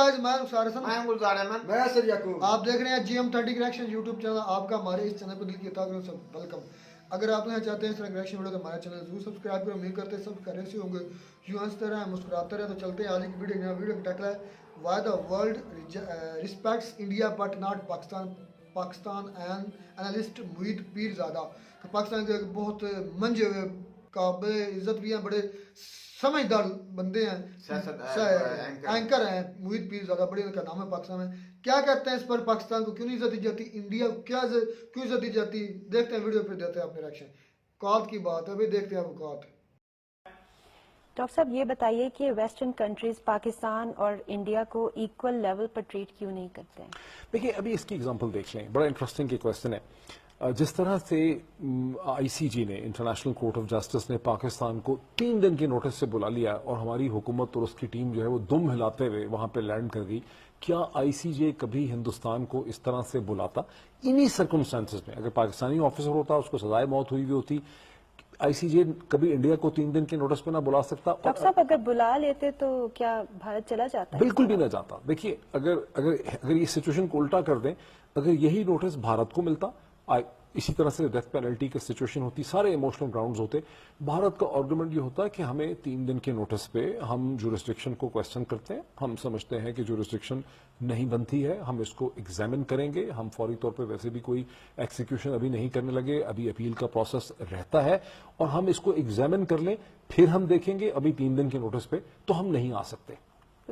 Guys, मैं रुखसार हसन, मैं गुलजार अहमद, मैं सर याकूब। आप देख रहे हैं GM30 करेक्शन यूट्यूब चैनल। आपका हमारे इस चैनल पर दिल की तहे से वेलकम। अगर आप नहीं चाहते हैं इस तरह करेक्शन वीडियो तो हमारा चैनल जरूर सब्सक्राइब करें। उम्मीद करते हैं सब करे से होंगे, यूँ हंसते रहें मुस्कुराते रहें। तो चलते हैं आज की वीडियो का टाइटल है why the world respects India but not Pakistan, Pakistan and analyst Mueed Pirzada. तो पाकिस्तान के बहुत मंजे हुए काबिल इज्जत भी हैं, बड़े समझदार बंदे हैं, एंकर हैं मुईद पीरजादा, बड़े उनका नाम है पाकिस्तान में। क्या कहते हैं इस पर, पाकिस्तान को क्यों नहीं इज्जत दी जाती, इंडिया को क्यों इज्जत दी जाती? देखते हैं वीडियो, फिर देते हैं अपने रिएक्शन। कौत की बात है, अभी देखते हैं आप कौत। डॉक्टर साहब ये बताइए कि वेस्टर्न कंट्रीज पाकिस्तान और इंडिया को इक्वल लेवल पर ट्रीट क्यों नहीं करते हैं? देखिए, अभी इसकी एग्जांपल देख लें, बड़ा इंटरेस्टिंग क्वेश्चन है। जिस तरह से ICJ ने, इंटरनेशनल कोर्ट ऑफ जस्टिस ने पाकिस्तान को 3 दिन के नोटिस से बुला लिया और हमारी हुकूमत और उसकी टीम जो है वो दुम हिलाते हुए वहां पे लैंड कर गई। क्या ICJ कभी हिंदुस्तान को इस तरह से बुलाता? इन्हीं सर्कमस्टांसेस में अगर पाकिस्तानी ऑफिसर होता, उसको सजाए मौत हुई भी होती, ICJ कभी इंडिया को 3 दिन के नोटिस पे ना बुला सकता? डॉक्टर साहब अगर बुला लेते तो क्या भारत चला जाता? बिल्कुल भी ना जाता। देखिए, अगर ये सिचुएशन को उल्टा कर दें, अगर यही नोटिस भारत को मिलता, इसी तरह से डेथ पेनल्टी की सिचुएशन होती, सारे इमोशनल ग्राउंड्स होते, भारत का आर्गुमेंट ये होता है कि हमें 3 दिन के नोटिस पे हम जुरिस्डिक्शन को क्वेश्चन करते हैं, हम समझते हैं कि जुरिस्डिक्शन नहीं बनती है, हम इसको एग्जामिन करेंगे, हम फौरी तौर पे वैसे भी कोई एक्सिक्यूशन अभी नहीं करने लगे, अभी अपील का प्रोसेस रहता है, और हम इसको एग्जामिन कर लें, फिर हम देखेंगे। अभी 3 दिन के नोटिस पे तो हम नहीं आ सकते।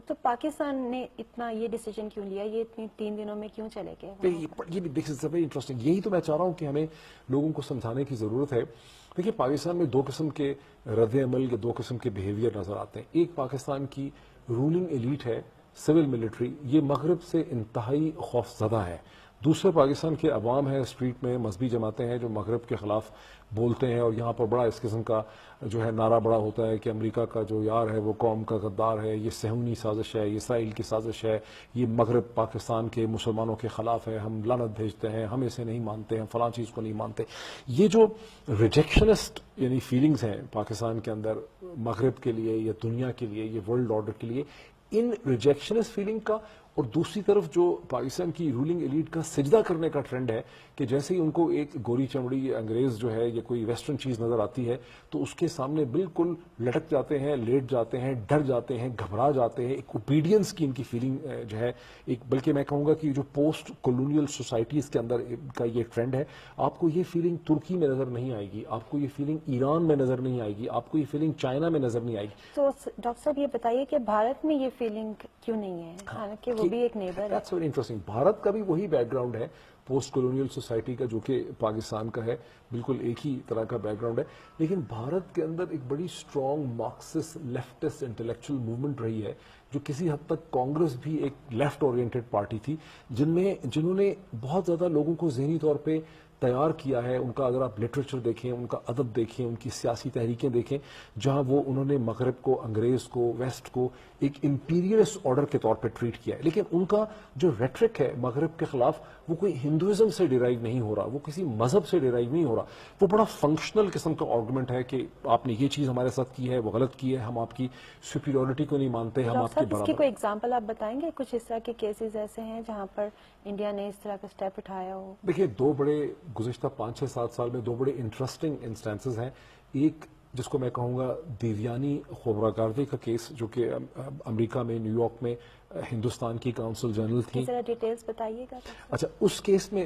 तो पाकिस्तान ने इतना ये डिसीजन क्यों लिया, ये इतने 3 दिनों में क्यों चले गए? ये भी देखिए, वेरी इंटरेस्टिंग। यही तो मैं चाह रहा हूं कि हमें लोगों को समझाने की जरूरत है। देखिए, पाकिस्तान में 2 किस्म के रद्द अमल या 2 किस्म के बिहेवियर नजर आते हैं। एक पाकिस्तान की रूलिंग एलीट है, सिविल मिलिट्री, ये मगरब से इंतहाई खौफजदा है। दूसरे पाकिस्तान के अवाम है, स्ट्रीट में मजहबी जमातें हैं जो मगरब के खिलाफ बोलते हैं, और यहाँ पर बड़ा इस किस्म का जो है नारा बड़ा होता है कि अमेरिका का जो यार है वो कौम का गद्दार है, ये सहूनी साजिश है, ये इसराइल की साजिश है, ये मगरब पाकिस्तान के मुसलमानों के खिलाफ है, हम लानत भेजते हैं, हम इसे नहीं मानते, हम फलां चीज़ को नहीं मानते। ये जो रिजेक्शनिस्ट यानी फीलिंग्स हैं पाकिस्तान के अंदर मगरब के लिए या दुनिया के लिए, ये वर्ल्ड ऑर्डर के लिए, इन रिजेक्शनिस्ट फीलिंग का, और दूसरी तरफ जो पाकिस्तान की रूलिंग एलीट का सिजदा करने का ट्रेंड है कि जैसे ही उनको एक गोरी चमड़ी अंग्रेज जो है या कोई वेस्टर्न चीज नजर आती है तो उसके सामने बिल्कुल लटक जाते हैं, लेट जाते हैं, डर जाते हैं, घबरा जाते हैं। एक ओबीडियंस की इनकी फीलिंग जो है, एक बल्कि मैं कहूंगा कि जो पोस्ट कॉलोनियल सोसाइटीज के अंदर का ये ट्रेंड है, आपको ये फीलिंग तुर्की में नजर नहीं आएगी, आपको ये फीलिंग ईरान में नजर नहीं आएगी, आपको ये फीलिंग चाइना में नजर नहीं आएगी। तो डॉक्टर साहब ये बताइए कि भारत में ये फीलिंग क्यों नहीं है, हालांकि वो भी एक नेबर है? That's very interesting. भारत का भी वही बैकग्राउंड है पोस्ट कॉलोनियल सोसाइटी का जो कि पाकिस्तान का है, बिल्कुल एक ही तरह का बैकग्राउंड है। लेकिन भारत के अंदर एक बड़ी strong Marxist leftist intellectual movement रही है, जो किसी हद तक कांग्रेस भी एक लेफ्ट ओरिएंटेड पार्टी थी, जिन्होंने बहुत ज्यादा लोगों को ज़हनी तौर पे तैयार किया है। उनका अगर आप लिटरेचर देखें, उनका अदब देखें, उनकी सियासी तहरीकें देखें, जहां वो उन्होंने मगरब को, अंग्रेज को, वेस्ट को एक इंपीरियलिस्ट ऑर्डर के तौर पे ट्रीट किया है। लेकिन उनका जो रेट्रिक है मगरब के खिलाफ, वो कोई हिंदुइज्म से डिराइव नहीं हो रहा, वो किसी मजहब से डिराइव नहीं हो रहा, वो बड़ा फंक्शनल किस्म का आर्गुमेंट है कि आपने ये चीज हमारे साथ की है, वो गलत की है, हम आपकी सुपीरियोरिटी को नहीं मानते, हम आपके बराबर। इसकी कोई एग्जांपल आप बताएंगे? कुछ इस तरह के केसेस ऐसे हैं जहां पर इंडिया ने इस तरह का स्टेप उठाया हो? देखिए, 2 बड़े गुज़िश्ता 5-6-7 साल में 2 बड़े इंटरेस्टिंग इंस्टेंसेस हैं। एक जिसको मैं कहूँगा देवयानी खोबरागार्दी का केस, जो कि अमेरिका में, न्यूयॉर्क में हिंदुस्तान की काउंसिल जनरल थी। जरा डिटेल्स बताइएगा। अच्छा, उस केस में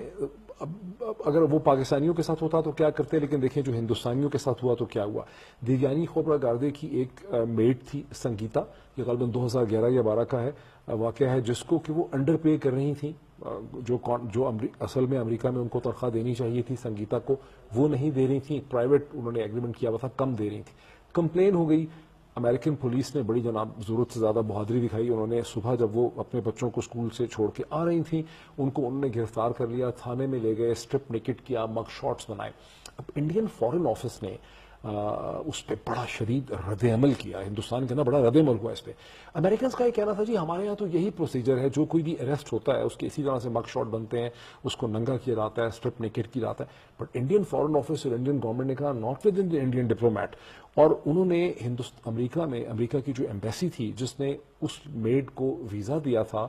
अगर वो पाकिस्तानियों के साथ होता तो क्या करते, लेकिन देखें जो हिंदुस्तानियों के साथ हुआ तो क्या हुआ। देवयानी खोबरागार्दी की एक मेड थी संगीता, ये गलबन 2011 या 12 का है वाक़या है, जिसको कि वो अंडर पे कर रही थी, जो असल में अमेरिका में उनको तनख्वाह देनी चाहिए थी संगीता को, वो नहीं दे रही थी। प्राइवेट उन्होंने एग्रीमेंट किया हुआ था, कम दे रही थी। कंप्लेन हो गई, अमेरिकन पुलिस ने बड़ी जनाब जरूरत से ज्यादा बहादुरी दिखाई। उन्होंने सुबह जब वो अपने बच्चों को स्कूल से छोड़ के आ रही थी, उन्होंने गिरफ्तार कर लिया, थाने में ले गए, स्ट्रिप नेकेट किया, मग शॉट्स बनाए। अब इंडियन फॉरेन ऑफिस ने اس پہ بڑا شدید رد عمل کیا. ہندوستان کے نا بڑا رد عمل ہوا اس پہ. امریکنس کا یہ کہنا تھا جی ہمارے یہاں تو یہی پروسیجر ہے, جو کوئی بھی اریسٹ ہوتا ہے اس کے اسی طرح سے مگ شاٹ بنتے ہیں, اس کو ننگا کیا جاتا ہے, اسٹرپ نیکڈ کیا جاتا ہے. بٹ انڈین فارن آفس اور انڈین گورنمنٹ نے کہا not with in the Indian diplomat. اور انہوں نے امریکہ کی جو ایمبیسی تھی جس نے اس میڈ کو ویزا دیا تھا,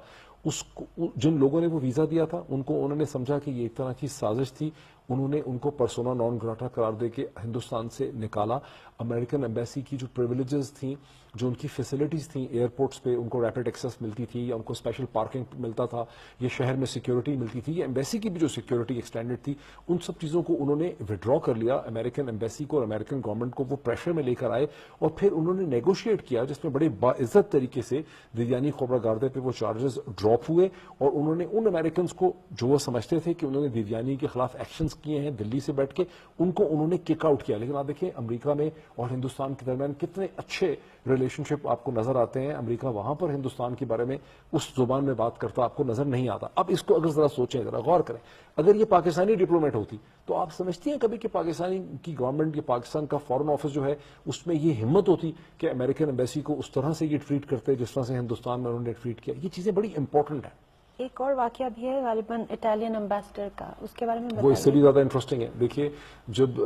جن لوگوں نے وہ ویزا دیا تھا انہوں نے سمجھا کہ یہ ایک طرح کی سازش تھی. انہوں نے ان کو پرسونا نان گراٹا قرار دے کے ہندوستان سے نکالا. امریکن ایمبیسی کی جو پریویلیجز تھیں, جو ان کی فیسلٹیز تھیں ایئرپورٹس پہ, ان کو ریپڈ ایکسیس ملتی تھی یا ان کو اسپیشل پارکنگ ملتا تھا, یہ شہر میں سیکیورٹی ملتی تھی, یہ ایمبیسی کی بھی جو سیکیورٹی ایکسٹینڈڈ تھی, ان سب چیزوں کو انہوں نے وڈرا کر لیا. امریکن ایمبیسی کو اور امریکن گورنمنٹ کو وہ پریشر میں لے کر آئے اور پھر انہوں نے نیگوشیٹ کیا جس میں بڑے باعزت طریقے سے دیویانی کھوبرا گاردے پہ وہ چارجز ڈراپ ہوئے. اور انہوں نے ان امریکنز کو جو وہ سمجھتے تھے کہ انہوں نے دیویانی کے خلاف ایکشنز کیے ہیں دلی سے بیٹھ کے, ان کو انہوں نے کک آؤٹ کیا. لیکن آپ دیکھیں امریکہ میں اور ہندوستان کے درمیان کتنے اچھے ریلیشن شپ آپ کو نظر آتے ہیں. امریکہ وہاں پر ہندوستان کے بارے میں اس زبان میں بات کرتا آپ کو نظر نہیں آتا. اب اس کو اگر ذرا سوچیں, ذرا غور کریں, اگر یہ پاکستانی ڈپلومیٹ ہوتی تو آپ سمجھتی ہیں کبھی کہ پاکستانی کی گورنمنٹ, یہ پاکستان کا فارن آفس جو ہے اس میں یہ ہمت ہوتی کہ امریکن ایمبیسی کو اس طرح سے یہ ٹریٹ کرتے جس طرح سے ہندوستان میں انہوں نے ٹریٹ کیا. یہ چیزیں بڑی امپورٹنٹ ہیں. ایک اور واقعہ بھی ہے غالباً اٹالین امبیسڈر کا, اس کے بارے میں وہ اس سے بتائیے. بھی زیادہ انٹرسٹنگ ہے. دیکھیے جب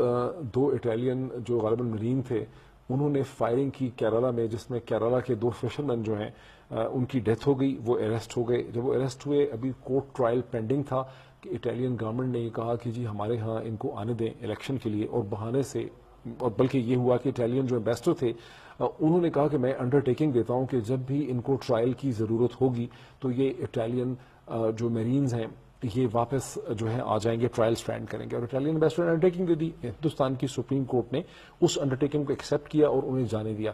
دو اٹالین جو غالباً مرین تھے انہوں نے فائرنگ کی کیرالا میں, جس میں کیرالا کے 2 فشرمین جو ہیں ان کی ڈیتھ ہو گئی, وہ اریسٹ ہو گئے. جب وہ اریسٹ ہوئے ابھی کورٹ ٹرائل پینڈنگ تھا کہ اٹالین گورنمنٹ نے یہ کہا کہ جی ہمارے ہاں ان کو آنے دیں الیکشن کے لیے, اور بہانے سے, اور بلکہ یہ ہوا کہ اٹالین جو ایمبیسڈر تھے انہوں نے کہا کہ میں انڈر ٹیکنگ دیتا ہوں کہ جب بھی ان کو ٹرائل کی ضرورت ہوگی تو یہ اٹالین جو میرینز ہیں یہ واپس جو ہے آ جائیں گے, ٹرائل سٹینڈ کریں گے. اور اٹالین ایمبیسڈر نے انڈر ٹیکنگ دے دی. ہندوستان کی سپریم کورٹ نے اس انڈر ٹیکنگ کو ایکسیپٹ کیا اور انہیں جانے دیا.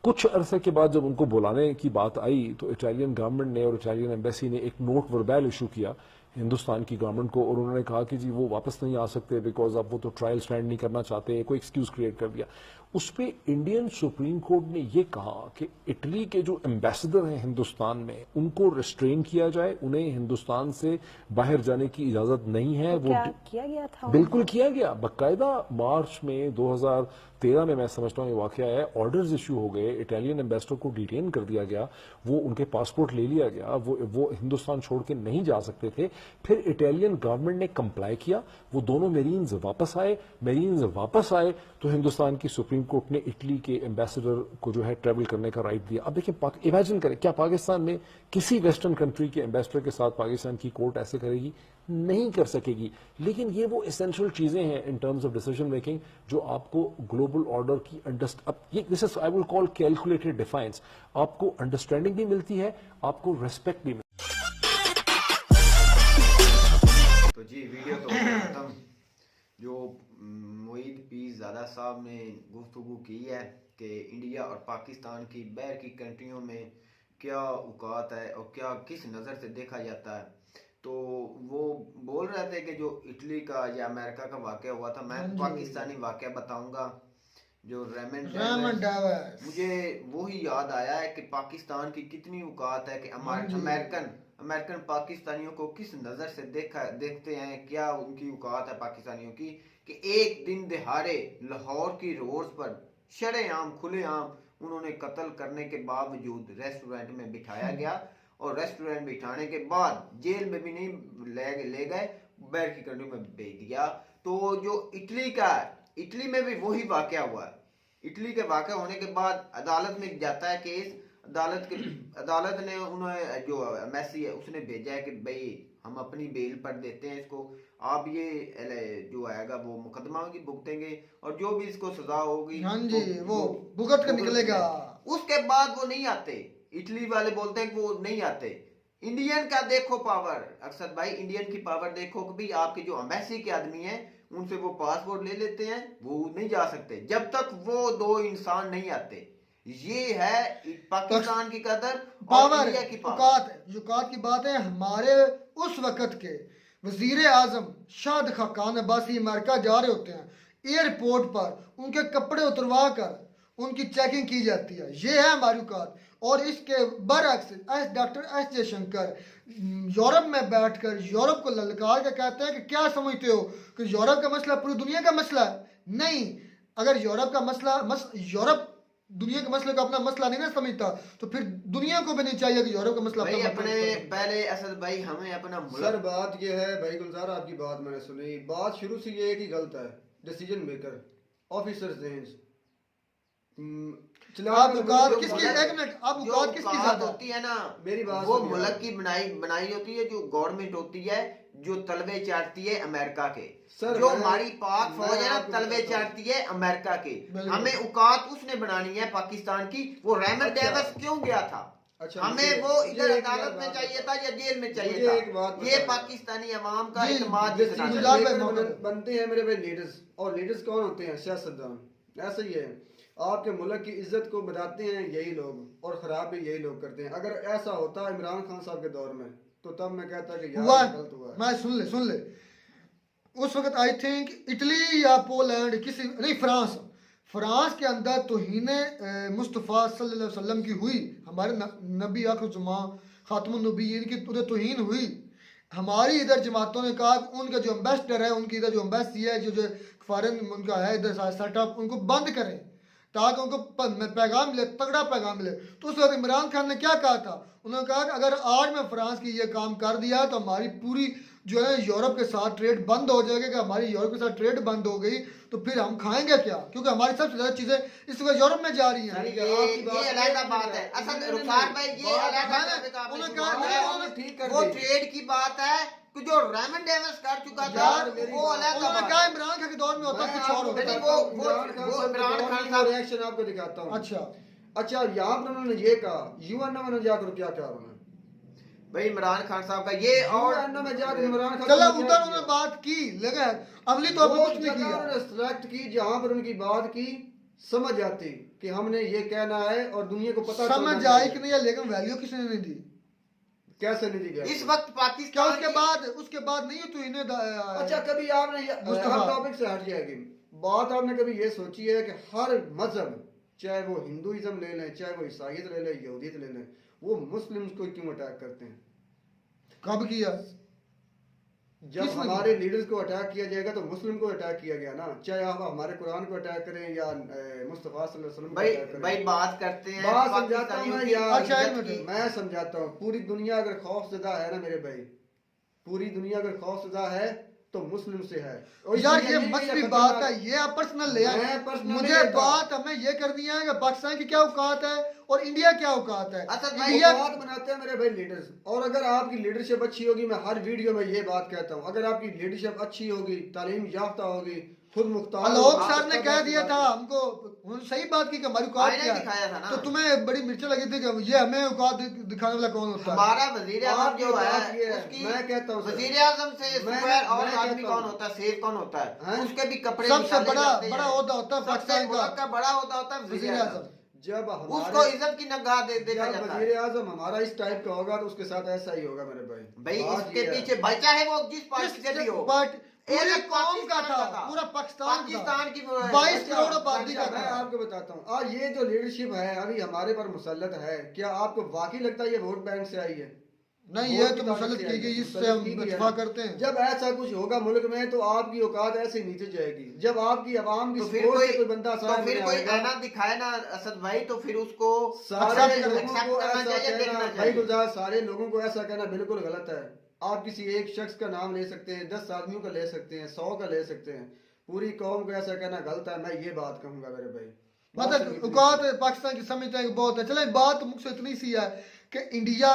کچھ عرصے کے بعد جب ان کو بلانے کی بات آئی تو اٹالین گورنمنٹ نے اور اٹالین ایمبیسی نے ایک نوٹ وربیل ایشو کیا ہندوستان کی گورنمنٹ کو, اور انہوں نے کہا کہ جی وہ واپس نہیں آ سکتے بیکاز اب وہ تو ٹرائل سٹینڈ نہیں کرنا چاہتے, کوئی ایکسکیوز کریٹ کر دیا. اس پہ انڈین سپریم کورٹ نے یہ کہا کہ اٹلی کے جو ایمبیسڈر ہیں ہندوستان میں ان کو ریسٹرین کیا جائے, انہیں ہندوستان سے باہر جانے کی اجازت نہیں ہے. وہ کیا گیا تھا, بالکل کیا گیا. باقاعدہ مارچ میں 2013 میں سمجھتا ہوں یہ واقعہ ہے, آرڈرز ایشو ہو گئے, اٹالین ایمبیسڈر کو ڈیٹین کر دیا گیا, وہ ان کے پاسپورٹ لے لیا گیا, وہ ہندوستان چھوڑ کے نہیں جا سکتے تھے. پھر اٹالین گورنمنٹ نے کمپلائی کیا, وہ دونوں میرینز واپس آئے تو ہندوستان کی سپریم کورٹ نے اٹلی کے ایمبیسڈر کو جو ہے ٹریول کرنے کا رائٹ دیا. اب دیکھیں امیجن کریں, کیا پاکستان میں کسی ویسٹرن کنٹری کے ایمبیسڈر کے ساتھ پاکستان کی کورٹ ایسے کرے گی؟ نہیں کر سکے گی. لیکن یہ وہ اسینشیل چیزیں ہیں in terms of decision making جو آپ کو گلوبل آرڈر کی دس از آئی ول کال کیلکولیٹڈ ڈیفائنس. آپ کو انڈرسٹینڈنگ بھی ملتی ہے, آپ کو ریسپیکٹ بھی ملتی ہے. تو جی ویڈیو تو ختم. جو معید پیر زادہ صاحب نے گفتگو کی ہے کہ انڈیا اور پاکستان کی باہر کی کنٹریوں میں کیا اوقات ہے اور کیا کس نظر سے دیکھا جاتا ہے, تو وہ بول رہے تھے کہ جو اٹلی کا یا امریکہ کا واقعہ ہوا تھا, میں پاکستانی واقعہ بتاؤں گا. جو ریمنڈ مجھے وہی یاد آیا ہے کہ پاکستان کی کتنی اوقات ہے کہ امریکن پاکستانیوں کو کس نظر سے دیکھتے ہیں, کیا ان کی اوقات ہے پاکستانیوں کی کہ ایک دن دہاڑے لاہور کی روڈز پر شرے عام کھلے عام انہوں نے قتل کرنے کے باوجود ریسٹورنٹ میں بٹھایا گیا, اور ریسٹورنٹ بٹھانے کے بعد جیل میں بھی نہیں لے گئے, باہر کی کنٹری میں بھیج دیا. تو جو اٹلی میں بھی وہی واقعہ ہوا ہے. اٹلی کے واقعہ ہونے کے بعد عدالت میں جاتا ہے کیس, عدالت نے انہیں جو میسی ہے اس نے بھیجا ہے کہ بھئی ہم اپنی بیل پر دیتے ہیں اس کو, آپ یہ جو آئے گا وہ مقدمہ کی بھگتیں گے اور جو بھی اس کو سزا ہوگی وہ بھگت کر نکلے گا. اس کے بعد وہ نہیں آتے. اٹلی والے بولتے ہیں کہ وہ نہیں آتے. انڈین کا دیکھو پاور, اکثر بھائی انڈین کی پاور دیکھو کہ بھی آپ کے جو امبیسی کے آدمی ہیں ان سے وہ پاسپورٹ لے لیتے ہیں, وہ نہیں جا سکتے جب تک وہ 2 انسان نہیں آتے. یہ ہے پاکستان کی قدر اور انڈیا کی پاور. اوقات کی بات ہے. ہمارے اس وقت کے وزیر اعظم شاہد خاقان عباسی امریکہ جا رہے ہوتے ہیں, ایئرپورٹ پر ان کے کپڑے اتروا کر ان کی چیکنگ کی جاتی ہے. یہ ہے ہماری اوقات. اور اس کے برعکس doctor S J Shankar Europe میں بیٹھ کر یورپ کو للکار کے کہتے ہیں کہ کیا سمجھتے ہو کہ یورپ کا مسئلہ پوری دنیا کا مسئلہ ہے؟ نہیں, अगर यूरोप का यूरोप दुनिया के मसले को अपना मसला नहीं ना समझता तो फिर दुनिया को भी नहीं चाहिए कि यूरोप का मसला भाई अपना अपने मसला समझे। पहले असद भाई हमें अपना सर मुल्क बात ये है भाई गुलजार, आपकी बात मैंने सुनी, बात शुरू से ये है कि गलत है डिसीजन मेकर ऑफिसर्स आप औकात किसकी, एक मिनट, आप जो औकात किसकी औकात ज्यादा होती है ना, मेरी बात वो सुनिए मुल्क आप। की बनाई होती है, जो गवर्नमेंट होती है, जो तलबे चाटती है अमेरिका के। सर, जो मैं- हमारी पाक मैं फौज है ना, आपको तलबे बताता हूँ। चाटती है अमेरिका के। बिल्कुल। हमें औकात उसने बनानी है पाकिस्तान की। वो रेमन अच्छा। डेविस क्यों गया था? अच्छा, हमें मुझे- वो मुझे इधर एक अदालत बात में चाहिए बताओ। था या जेल में चाहिए मुझे था? एक बात ये बताओ। पाकिस्तानी अवाम का जी, इत्मीद डिसीजन जितना गुलजार भाई, है। मौका दो। बनते हैं मेरे भाई लीडर्स, और लीडर्स कौन होते हैं? सियासतदान। ऐसा ही है, आपके मुल्क की इज्जत को बताते हैं यही लोग और खराब भी यही लोग करते हैं। अगर ऐसा होता इमरान खान साहब के दौर में तो तब मैं कहता कि यार हुआ ये गलत हुआ है। मैं सुन ले उस वक्त आई थिंक इटली या पोलैंड किसी नहीं, फ्रांस के अंदर तौहीन मुस्तफ़ा सल्लल्लाहु अलैहि वसल्लम की हुई, हमारे नबी आखिर जुमा खातमुन नबीयीन की उधर तौहीन हुई। हमारी इधर जमातों ने कहा कि उनका जो एम्बेसडर है, उनकी इधर जो एम्बेसी है, जो फॉरेन उनका है इधर सेटअप, उनको बंद करें ताकि उनको पैगाम मिले, तगड़ा पैगाम मिले। तो उस वक्त इमरान खान ने क्या कहा था? उन्होंने कहा कि अगर आज में फ्रांस की ये काम कर दिया तो हमारी पूरी जो है यूरोप के साथ ट्रेड बंद हो जाएगी। कि हमारी यूरोप के साथ ट्रेड बंद हो गई तो फिर हम खाएंगे क्या, क्योंकि हमारी सबसे ज्यादा चीजें इस वक्त यूरोप में जा रही हैं। ये अलग बात है। असद रुखसार भाई, ये अलग टॉपिक आपने उन्होंने छुपा कहा दिया। उन्होंने ठीक कर वो दी। ट्रेड की बात है कि जो रेमन डेविस कर चुका था, यार, वो अलग उन्होंने बात कहा है। इमरान खान के दौर में होता मैं कुछ और आपको होता। नहीं, बताता हूँ, वो इमरान खान साहब- रिएक्शन आपको दिखाता हूँ। अच्छा, यहाँ पर उन्होंने ये कहा यूएनओ में जाकर क्या कहा उन्होंने? भाई इमरान खान साहब का ये और यूएनओ में जाकर इमरान खान चलो ने क्या उधर किया? उन्होंने बात की, लेकिन अमली तौर पर वो कुछ नहीं जगह किया। उन्होंने सेलेक्ट की जहाँ पर उनकी बात की समझ आती कि हमने ये कहना है और दुनिया को पता समझ चलना आई चाहिए। कि नहीं है, लेकिन वैल्यू किसने नहीं दी। कैसे नहीं दी गई? इस वक्त क्या पाकिस्तान उसके बाद नहीं है तो इन्हें अच्छा, कभी आपने मुस्तफा। हर टॉपिक से हट जाएगी बात, आपने कभी ये सोची है कि हर मजहब, चाहे वो हिंदुइज्म ले लें, चाहे वो ईसाइयत ले लें, यहूदियत ले लें, वो मुस्लिम्स को क्यों अटैक करते हैं? कब किया? जब किसने हमारे लीडर्स को अटैक किया जाएगा तो मुस्लिम को अटैक किया गया ना, चाहे आप हमारे कुरान को अटैक करें या मुस्तफा सल्लल्लाहु अलैहि वसल्लम को भाई अटैक करें। भाई बात करते हैं बात समझाता हूँ मैं पाकिस्तानियों यार, की अच्छा, एक इज्जत मिनट। की। मैं समझाता हूँ। पूरी दुनिया अगर खौफजदा है ना मेरे भाई, पूरी दुनिया अगर खौफजदा है तो मुस्लिम से है। और यार इसलिए ये भी मसली खतरनाक- बात है, ये आप पर्सनल ले आए। मैं personal मुझे नहीं लेता। बात हमें ये करनी है कि पाकिस्तान की क्या औकात है और इंडिया क्या औकात है। असद भाई, इंडिया बात बनाते हैं मेरे भाई लीडर्स, और अगर आपकी लीडरशिप अच्छी होगी, मैं हर वीडियो में ये बात कहता हूँ, अगर आपकी लीडरशिप अच्छी होगी, तालीम याफ्ता होगी, खुद मुख्तार आलोक होगी, सर ने तब कह आपकी दिया बात था है। हमको, उन्होंने सही बात की कि हमारी औकात आईने क्या दिखाया था है। ना। तो तुम्हें बड़ी मिर्चें लगी थी कि ये हमें औकात दिखाने वाला कौन होता है। हमारा वजीर आजम आपकी जो बात है ये है, उसकी मैं कहता हूँ सर। वजीर आजम से मैं सुपर और कहता आदमी हूँ। कौन होता है, शेर कौन होता है, हैं? उसके भी कपड़े सबसे निकाले बड़ा जाते हैं। बड़ा ओहदा होता है सबसे पाकिस्तान मुल्क का का बड़ा होता है वजीर वजीर आजम। आजम। जब उसको हमारे इज्जत की नगाह देखा जब जाता है। वजीर आजम हमारा इस टाइप का होगा तो उसके साथ ऐसा ही होगा मेरे भाई। भाई बात इसके ये है। पीछे भाई चाहे वो जिस पार्टी से भी हो, बट पूरी एक कौम का था, पाकिस्तान पूरा पाकिस्तान पाकिस्तान की वो है। 22 अच्छा, करोड़ आबादी का मैं था। आपको बताता हूँ, आज ये जो लीडरशिप है अभी हमारे पर मुसल्लत है, क्या आपको वाकई लगता है ये वोट बैंक से आई है? नहीं, ये तो मुसल्लत की गई, इससे हम इत्तेफाक करते हैं। जब ऐसा कुछ होगा मुल्क में तो आपकी औकात ऐसे नीचे जाएगी। जब आपकी आवाम की तो फिर सोच कोई से कोई बंदा तो सामने फिर कोई आएगा, आना दिखाए ना असद भाई, तो फिर उसको सारे accept लोगों को करना ऐसा चाहिए, देखना कहना, भाई चाहिए। गुलजार, सारे लोगों को ऐसा कहना बिल्कुल गलत है। आप किसी एक शख्स का नाम ले सकते हैं, 10 आदमियों का ले सकते हैं, 100 का ले सकते हैं, पूरी कौम को ऐसा कहना गलत है। मैं ये बात कहूंगा मेरे भाई। मतलब औकात पाकिस्तान की समझते हैं कि बहुत है। चले बात मुझसे इतनी सी है कि इंडिया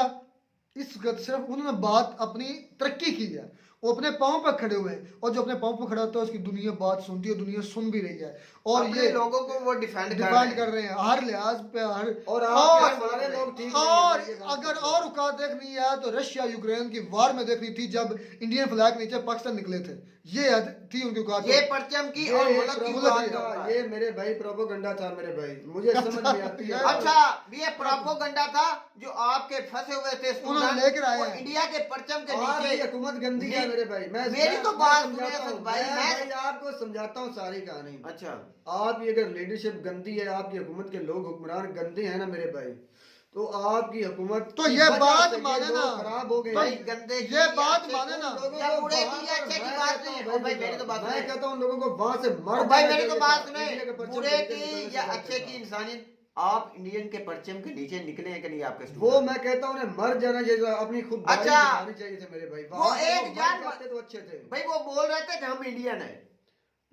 इस वक्त सिर्फ उन्होंने बात अपनी तरक्की की है, वो अपने पाँव पर खड़े हुए हैं, और जो अपने पाँव पर खड़ा होता है उसकी दुनिया बात सुनती है, दुनिया सुन भी रही है, और अपने ये लोगों को वो डिफेंड कर रहे हैं हर लिहाज पे हर। और और सारे लोग ठीक नहीं और हैं, ये बात अगर तो और औकात देखनी है तो रशिया यूक्रेन की वार में देखनी थी, जब इंडियन फ्लैग नीचे पाकिस्तान निकले थे, ये थी उनकी औकात। ये परचम की ये और एक मुल्क की प्रोपोगंडा बात करता है। ये मेरे भाई प्रोपोगंडा था मेरे भाई, मुझे समझ नहीं आती है। अच्छा, ये प्रोपोगंडा था जो आपके फंसे हुए थे उन्होंने स्टूडेंट, लेकर आए वो हैं। इंडिया के परचम के आपकी नीचे। हुकूमत गंदी है मेरे भाई। मेरी तो मैं बात समझाता सुनिए हूँ, असद भाई, मैं आपको समझाता हूँ सारी कहानी। अच्छा, आपकी अगर लीडरशिप गंदी है, आपकी हुकूमत के लोग हुक्मरान गंदे हैं ना मेरे भाई, तो आपकी हुकूमत तो की ये वजह बात से ये माने लोग ना। खराब हो गए भाई हैं। गंदे ये की बात अच्छे माने ना। लोगों या को बुरे वहाँ की पर अच्छे की मैं बात कहता नहीं हूँ है। भाई मेरी तो बात मैं सुने। कहता हूँ लोगों को वहां से मर और भाई जाना मेरी तो चाहिए बात था। इंडिया के सुने, परचम बुरे के नीचे की निकलने या से अच्छे था। की इंसानियत, आप इंडियन के परचम के नीचे निकले हैं कि नहीं आपके वो स्टूडेंट? मैं कहता हूँ उन्हें मर जाना चाहिए था, अपनी खुद अच्छा। चाहिए थे मेरे भाई। वो वहाँ से एक मर जान जाते तो अच्छे थे। भाई वो बोल रहे थे कि हम इंडियन है,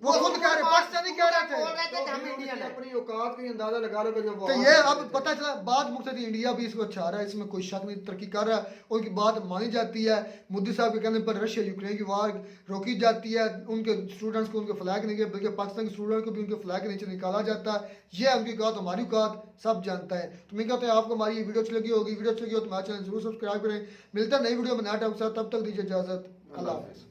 वो खुद कह रहे, पाकिस्तानी कह रहे थे। बोल रहे थे तो कि हम फिर इंडियन उनकी है। अपनी औकात का ही अंदाजा लगा लो कि जो तो वहाँ ये से अब थे। पता चला बात मुख्तसर इंडिया भी इसको अच्छा रहा है, इसमें कोई शक नहीं, तरक्की कर रहा है, उनकी बात मानी जाती है। मोदी साहब के कहने पर रशिया यूक्रेन की वार रोकी जाती है, उनके स्टूडेंट्स को उनके फ्लैग नहीं, बल्कि पाकिस्तान के स्टूडेंट को भी उनके फ्लैग के नीचे निकाला जाता है। ये उनकी औकात हमारी औकात सब जानता है। तो मैं कहता हूँ आपको हमारी ये वीडियो अच्छी लगी होगी, वीडियो अच्छी लगी हो तो हमारे चैनल जरूर सब्सक्राइब करें। मिलता है नई वीडियो में नया टॉपिक के साथ, तब तक दीजिए इजाजत, अल्लाह हाफिज़।